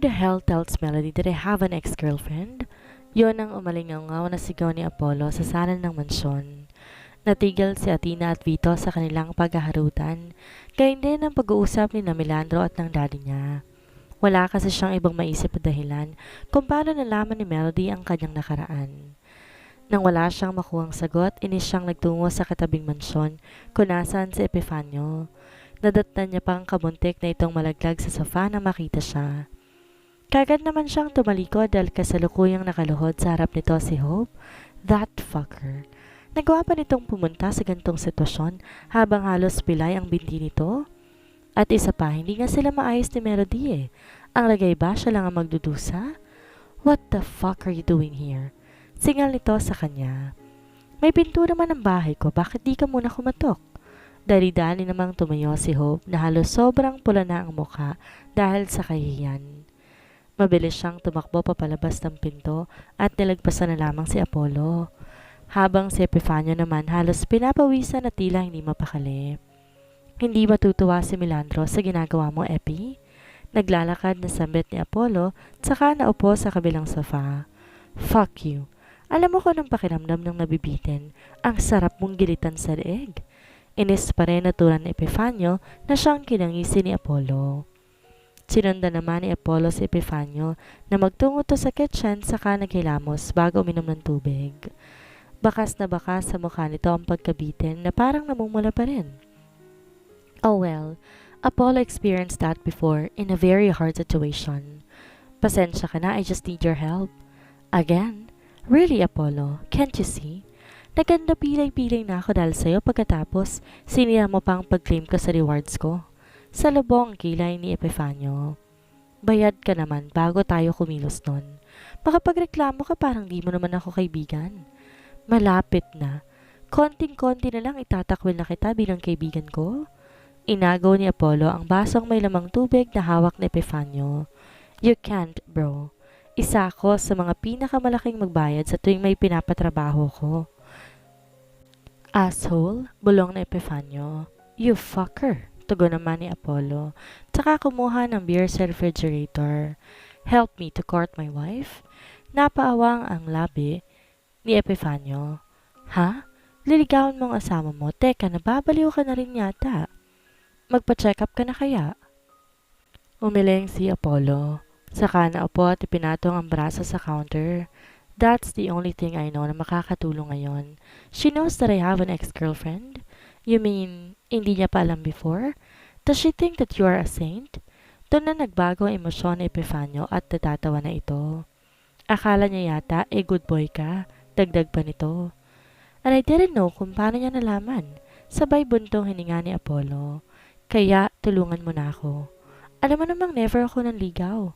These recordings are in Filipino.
Who the hell tells Melody that I have an ex-girlfriend? Yon ang umalingaw na sigaw ni Apollo sa sala ng mansyon. Natigil si Athena at Vito sa kanilang paghaharutan, gayon din ang pag-uusap ni na Melandro at ng daddy niya. Wala kasi siyang ibang maisip na dahilan kung paano nalaman ni Melody ang kanyang nakaraan. Nang wala siyang makuhang sagot, inis siyang nagtungo sa katabing mansyon kung nasaan si Epifanio. Nadatnan niya pang kabuntik na itong malaglag sa sofa nang makita siya. Kagad naman siyang tumalikod dahil kasalukuyang nakaluhod sa harap nito si Hope. That fucker. Nagawa pa nitong pumunta sa gantong sitwasyon habang halos pilay ang binti nito? At isa pa, hindi nga sila maayos ni Melody eh. Ang lagay ba siya lang ang magdudusa? What the fuck are you doing here? Singal nito sa kanya. May pinto naman ang bahay ko, bakit di ka muna kumatok? Dali-dali namang tumayo si Hope na halos sobrang pula na ang mukha dahil sa kahihiyan. Mabilis siyang tumakbo papalabas ng pinto at nilagpasan na lamang si Apollo. Habang si Epifanio naman halos pinapawisan at tila hindi mapakali. Hindi matutuwa si Melandro sa ginagawa mo, Epi? Naglalakad na sambit ni Apollo saka naupo sa kabilang sofa. Fuck you. Alam mo ko ng pakiramdam ng nabibitin. Ang sarap mong gilitan sa leeg. Inis pa rin natulan ni Epifanio na siyang kinangisi ni Apollo. Sinundan naman ni Apollo si Epifanio na magtungo to sa kitchen saka naghilamos bago uminom ng tubig. Bakas na bakas sa mukha nito ang pagkabitin na parang namumula pa rin. Oh well, Apollo experienced that before in a very hard situation. Pasensya ka na, I just need your help. Again? Really, Apollo? Can't you see? Naganda pilay-pilay na ako dahil sa'yo pagkatapos sinira mo pang pag-claim ko sa rewards ko. Sa lubong kilay ni Epifanio. Bayad ka naman bago tayo kumilos nun. Makapagreklamo ka parang di mo naman ako kaibigan. Malapit na. Konting-konti na lang itatakwil na kita bilang kaibigan ko. Inagaw ni Apollo ang basong may lamang tubig na hawak ni Epifanio. You can't, bro. Isa ako sa mga pinakamalaking magbayad sa tuwing may pinapatrabaho ko. Asshole, bulong na Epifanio. You fucker, tugon naman ni Apollo. Tsaka kumuha ng beer sa refrigerator. Help me to court my wife? Napaawang ang labi ni Epifanio. Ha? Liligawan mo ang asawa mo? Teka, nababaliw ka na rin yata. Magpa-check up ka na kaya? Umiling si Apollo. Saka naupo at ipinatong ang braso sa counter. That's the only thing I know na makakatulong ngayon. She knows that I have an ex-girlfriend? You mean, hindi niya pa alam before? Does she think that you are a saint? Doon na nagbago ang emosyon ni Epifanio at natatawa na ito. Akala niya yata, good boy ka. Dagdag pa nito. And I didn't know kung paano niya nalaman. Sabay buntong hininga ni Apollo. Kaya tulungan mo na ako. Alam mo namang never ako nanligaw.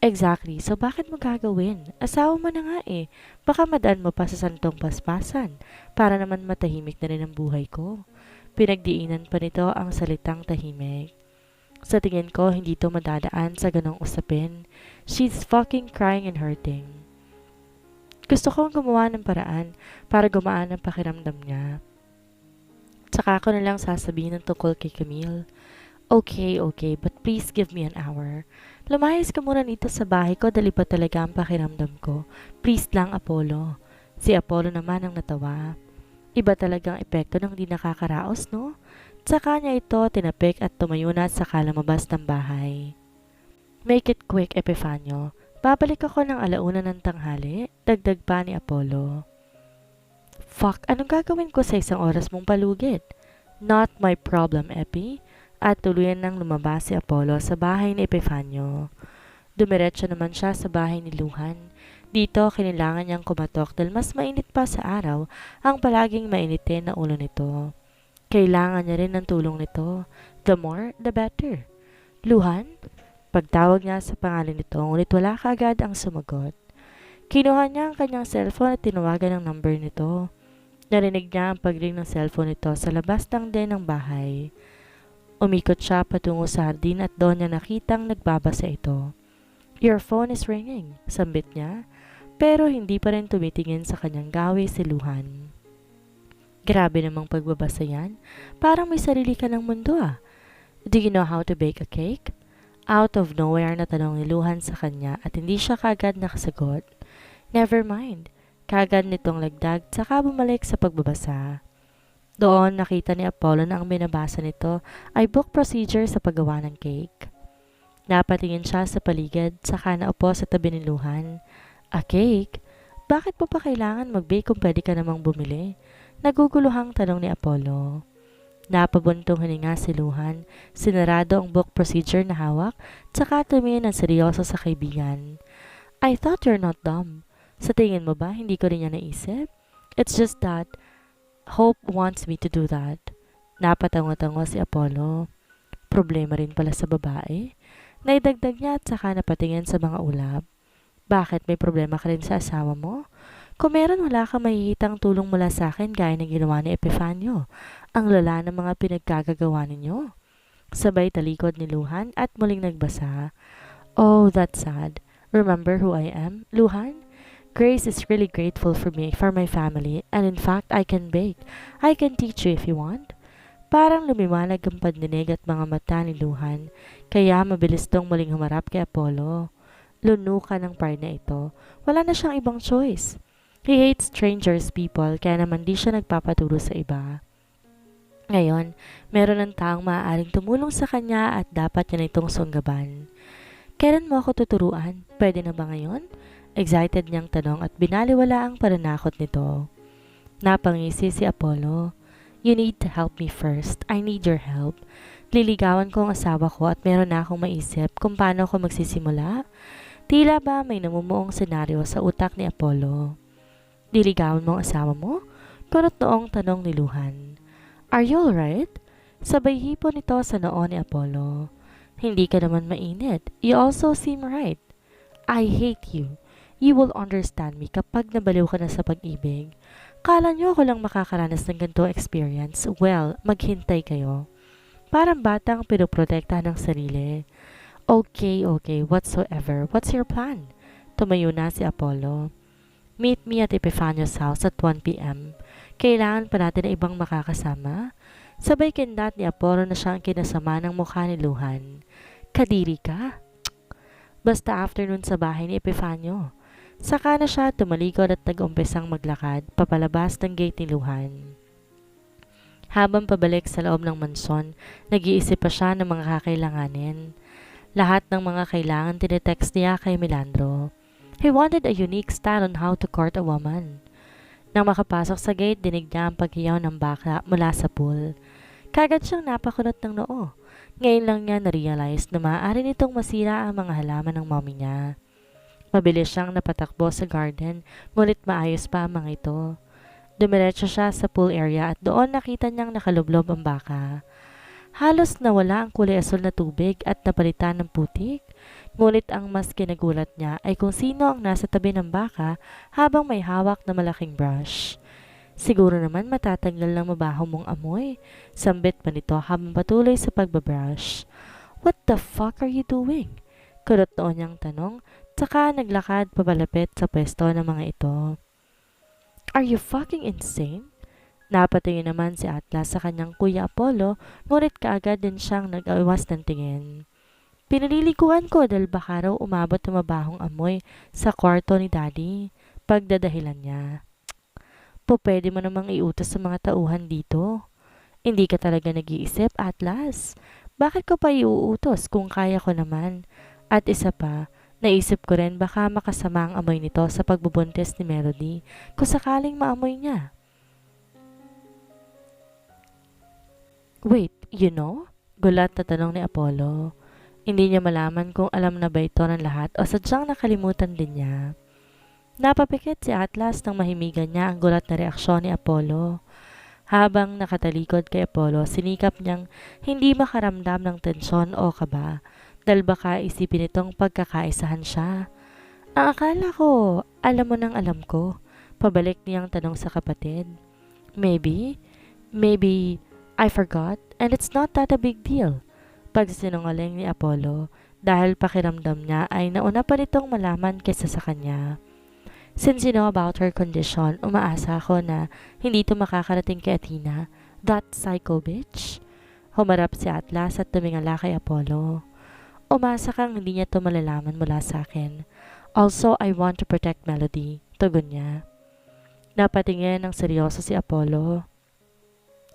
Exactly, so bakit mo gagawin? Asawa mo na nga eh. Baka madaan mo pa sa santong paspasan para naman matahimik na rin ang buhay ko. Pinagdiinan pa nito ang salitang tahimik. Sa tingin ko, hindi to madadaan sa ganong usapin. She's fucking crying and hurting. Gusto kong gumawa ng paraan para gumaan ang pakiramdam niya. Tsaka ako na lang sasabihin ng tungkol kay Camille. Okay, but please give me an hour. Lumayas ka muna dito sa bahay ko dahil iba talaga ang pakiramdam ko. Please lang, Apollo. Si Apollo naman ang natawa. Iba talagang epekto ng di nakakaraos, no? Tsaka niya ito tinapik at tumayo na at saka lumabas ng bahay. Make it quick, Epifanio. Babalik ako ng alauna ng tanghali, dagdag pa ni Apollo. Fuck, anong gagawin ko sa isang oras mong palugit? Not my problem, Epi. At tuluyan nang lumabas si Apollo sa bahay ni Epifanio. Dumiretso naman siya sa bahay ni Luhan. Dito, kailangan niyang kumatok dahil mas mainit pa sa araw ang palaging mainitin na ulo nito. Kailangan niya rin ng tulong nito. The more, the better. Luhan? Pagtawag niya sa pangalan nito, ngunit wala kaagad ang sumagot. Kinuha niya ang kanyang cellphone at tinawagan ang number nito. Narinig niya ang pagring ng cellphone nito sa labas ng den ng bahay. Umikot siya patungo sa hardin at doon niya nakitang nagbabasa ito. Your phone is ringing, sambit niya, pero hindi pa rin tumitingin sa kanyang gawi si Luhan. Grabe namang pagbabasa yan, parang may sarili ka ng mundo ah. Do you know how to bake a cake? Out of nowhere na tanong ni Luhan sa kanya at hindi siya kagad nakasagot. Never mind. Kagad nitong lagdag saka bumalik sa pagbabasa. Doon nakita ni Apollo na ang binabasa nito ay book procedure sa paggawa ng cake. Napatingin siya sa paligid saka naupo sa tabi ni Luhan. A cake? Bakit mo pa kailangan mag-bake kung pwede ka namang bumili? Naguguluhang tanong ni Apollo. Napabuntong hininga si Luhan, sinarado ang book procedure na hawak, saka tumingin ng seryoso sa kaibigan. I thought you're not dumb. Sa tingin mo ba, hindi ko rin yan naisip? It's just that Hope wants me to do that. Napatango-tango si Apollo. Problema rin pala sa babae. Naidagdag niya at saka napatingin sa mga ulap. Bakit may problema ka rin sa asawa mo? Kung meron wala kang mahihitang tulong mula sa akin gaya ng ginawa ni Epifanio, ang lala ng mga pinagkagagawa ninyo. Sabay talikod ni Luhan at muling nagbasa. Oh, that's sad. Remember who I am, Luhan? Grace is really grateful for me, for my family, and in fact, I can bake. I can teach you if you want. Parang lumiwanag ang pandinig at mga mata ni Luhan, kaya mabilis tong muling humarap kay Apollo. Lunukan ng pride na ito. Wala na siyang ibang choice. He hates strangers people, kaya naman di siya nagpapaturo sa iba. Ngayon, meron ng taong maaaring tumulong sa kanya at dapat niya na itong sunggaban. Kailan mo ako tuturuan? Pwede na ba ngayon? Excited niyang tanong at binaliwala ang pananakot nito. Napangisi si Apollo. You need to help me first. I need your help. Liligawan ko ang asawa ko at meron na akong maisip kung paano ako magsisimula. Tila ba may namumuong senaryo sa utak ni Apollo. Liligawan mo ang asawa mo? Kunot noong tanong ni Luhan. Are you alright? Sabay hipo nito sa noo ni Apollo. Hindi ka naman mainit. You also seem right. I hate you. You will understand me kapag nabaliw ka na sa pag-ibig. Kala niyo ako lang makakaranas ng ganitong experience? Well, maghintay kayo. Parang batang pinoprotektahan ng sarili. Okay, whatsoever. What's your plan? Tumayo na si Apollo. Meet me at Epifanio's house at 1 p.m. Kailangan pa natin na ibang makakasama. Sabay kindat ni Apollo na siyang kinasama ng mukha ni Luhan. Kadiri ka? Basta afternoon sa bahay ni Epifanio. Saka na siya tumalikod at nag-umpisang maglakad papalabas ng gate ni Luhan. Habang pabalik sa loob ng mansyon, nag-iisip pa siya ng mga kakailanganin. Lahat ng mga kailangan tinetext niya kay Melandro. He wanted a unique style on how to court a woman. Nang makapasok sa gate, dinig niya ang paghiyaw ng baka mula sa pool. Kagad siyang napakunot ng noo. Ngayon lang niya na-realize na maaari nitong masira ang mga halaman ng mommy niya. Mabilis siyang napatakbo sa garden, ngunit maayos pa ang mga ito. Dumiretso siya sa pool area at doon nakita niyang nakalublob ang baka. Halos nawala ang kulay asul na tubig at napalitan ng putik. Ngunit ang mas kinagulat niya ay kung sino ang nasa tabi ng baka habang may hawak na malaking brush. Siguro naman matatanggal ng mabaho mong amoy. Sambit pa nito habang patuloy sa pagbabrush. What the fuck are you doing? Kulot noon niyang tanong, saka naglakad papalapit sa pwesto ng mga ito. Are you fucking insane? Napatingin naman si Atlas sa kanyang kuya Apollo, ngunit kaagad din siyang nag-awas ng tingin. Pinaliliguan ko dahil baka raw umabot ng mabahong amoy sa kwarto ni Daddy. Pagdadahilan niya. Pwede mo namang iutos sa mga tauhan dito. Hindi ka talaga nag-iisip, Atlas. Bakit ko pa iuutos kung kaya ko naman? At isa pa, naisip ko rin baka makasama ang amoy nito sa pagbubuntis ni Melody kung sakaling maamoy niya. Wait, you know? Gulat na tanong ni Apollo. Hindi niya malaman kung alam na ba ito ng lahat o sadyang nakalimutan din niya. Napapikit si Atlas nang mahimigan niya ang gulat na reaksyon ni Apollo. Habang nakatalikod kay Apollo, sinikap niyang hindi makaramdam ng tensyon o kaba dahil baka isipin itong pagkakaisahan siya. Ang akala ko, alam mo nang alam ko. Pabalik niyang tanong sa kapatid. Maybe I forgot and it's not that a big deal. Pagsinungaling ni Apollo dahil pakiramdam niya ay nauna pa nitong malaman kaysa sa kanya. Since you know about her condition, umaasa ako na hindi ito makakarating kay Athena, that psycho bitch. Humarap si Atlas at tumingala kay Apollo. Umasa kang hindi niya to malalaman mula sa akin. Also, I want to protect Melody. Tugon niya. Napatingin ng seryoso si Apollo.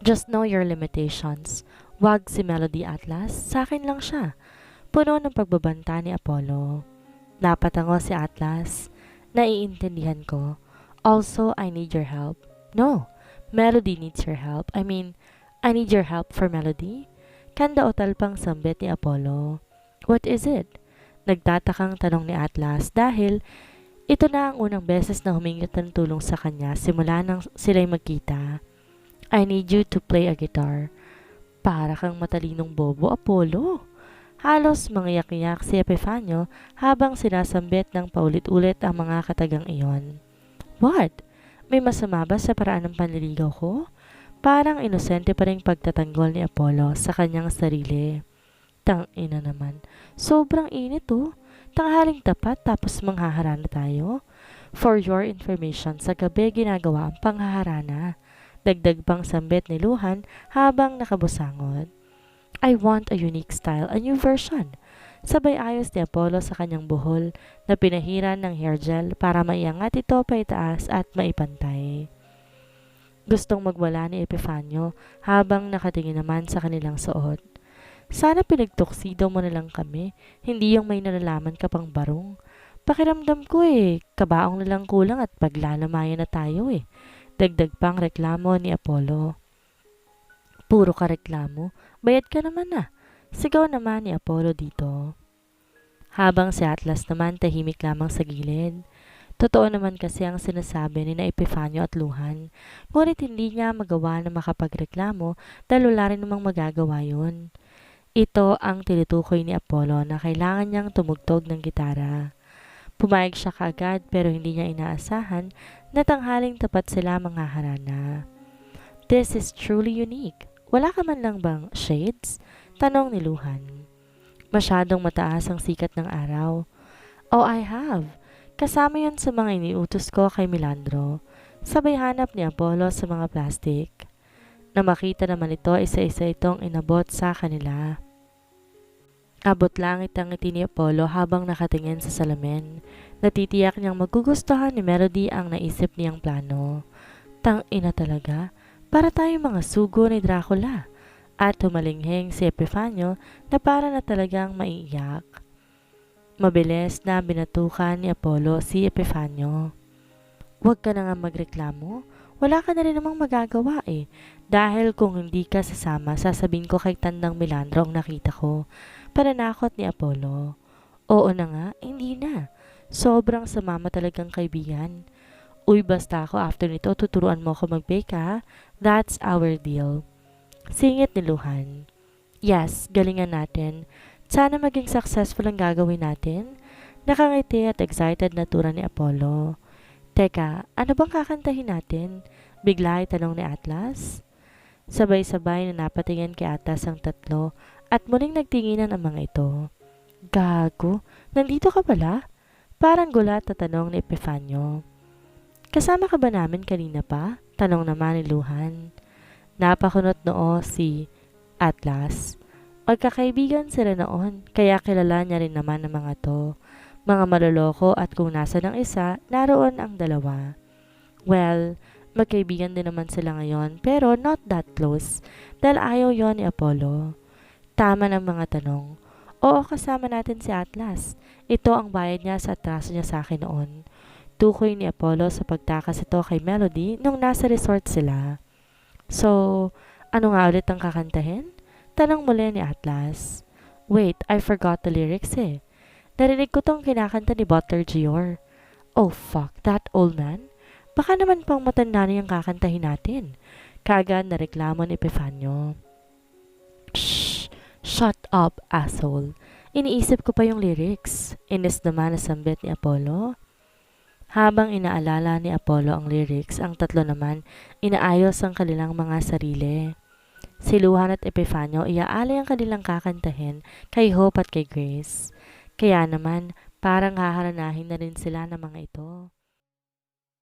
Just know your limitations. Wag si Melody Atlas, sa akin lang siya. Puno ng pagbabanta ni Apollo. Napatango si Atlas. Naiintindihan ko. Also, I need your help. No, Melody needs your help. I need your help for Melody. Kanda-otal pang sambit ni Apollo. What is it? Nagtatakang tanong ni Atlas dahil ito na ang unang beses na humingi ng tulong sa kanya simula nang sila'y magkita. I need you to play a guitar. Para kang matalinong bobo, Apollo. Halos mangiyak-iyak si Epifanio habang sinasambit ng paulit-ulit ang mga katagang iyon. What? May masama ba sa paraan ng panliligaw ko? Parang inosente pa rin pagtatanggol ni Apollo sa kanyang sarili. Tangina naman. Sobrang init oh. Tanghaling tapat tapos manghaharana tayo. For your information, sa gabi ginagawa ang panghaharana. Dagdag pang sambit ni Luhan habang nakabusangot. I want a unique style, a new version. Sabay ayos ni Apollo sa kanyang buhol na pinahiran ng hair gel para maiangat ito paitaas at maipantay. Gustong magwala ni Epifanio habang nakatingin naman sa kanilang suot. Sana pinagtuksido mo na lang kami, hindi yung may nalalaman ka pang barong. Pakiramdam ko kabaong na lang kulang at paglalamayan na tayo Dagdag pang reklamo ni Apollo. Puro ka reklamo, bayad ka naman na. Sigaw naman ni Apollo dito. Habang si Atlas naman tahimik lamang sa gilid. Totoo naman kasi ang sinasabi ni na Epifanio at Luhan, ngunit hindi niya magawa na makapagreklamo dahil wala rin namang magagawa yun. Ito ang tinutukoy ni Apollo na kailangan niyang tumugtog ng gitara. Pumayag siya kaagad pero hindi niya inaasahan na tanghaling tapat sila manghaharana. This is truly unique. Wala ka man lang bang shades? Tanong ni Luhan. Masyadong mataas ang sikat ng araw. Oh, I have. Kasama yan sa mga iniutos ko kay Milandro. Sabay hanap ni Apollo sa mga plastic. Na makita naman ito, isa-isa itong inabot sa kanila. Abot langit ang ngiti ni Apollo habang nakatingin sa salamin. Natitiyak niyang magugustuhan ni Melody ang naisip niyang plano. Tang-ina talaga, para tayong mga sugo ni Dracula. At humalinghing si Epifanio na para na talagang maiiyak. Mabilis na binatukan ni Apollo si Epifanio. Huwag ka na nga magreklamo. Wala ka na rin namang magagawa Dahil kung hindi ka sasama, sasabihin ko kay Tandang Milandro ang nakita ko. Pananakot ni Apollo. Oo na nga, hindi na. Sobrang samama talagang kaibigan. Uy, basta ako after nito, tuturuan mo ako mag-bake ha. That's our deal. Singit ni Luhan. Yes, galingan natin. Sana maging successful ang gagawin natin. Nakangiti at excited na tura ni Apollo. Teka, ano bang kakantahin natin? Bigla ay tanong ni Atlas. Sabay-sabay na napatingin kay Atlas ang tatlo at muling nagtinginan ang mga ito. Gago, nandito ka pala? Parang gulat na tanong ni Epifanio. Kasama ka ba namin kanina pa? Tanong naman ni Luhan. Napakunot noo si Atlas. Magkakaibigan sila noon, kaya kilala niya rin naman ang mga to. Mga maloloko at kung nasa ng isa, naroon ang dalawa. Well, magkaibigan din naman sila ngayon pero not that close dahil ayaw yon ni Apollo. Tama ng mga tanong. Oo, kasama natin si Atlas. Ito ang bayad niya sa atraso niya sa akin noon. Tukoy ni Apollo sa pagtakas ito kay Melody nung nasa resort sila. So, ano nga ulit ang kakantahin? Tanong muli ni Atlas. Wait, I forgot the lyrics Narinig ko tong kinakanta ni Butler Gior. Oh fuck, that old man? Baka naman pang matanda na yung kakantahin natin. Kaagad na reklamo ni Epifanio. Shh! Shut up, asshole. Iniisip ko pa yung lyrics. Inis naman na sambit ni Apollo. Habang inaalala ni Apollo ang lyrics, ang tatlo naman inaayos ang kanilang mga sarili. Si Luhan at Epifanio iaalay ang kanilang kakantahin kay Hope at kay Grace. Kaya naman parang haharanahin na rin sila ng mga ito.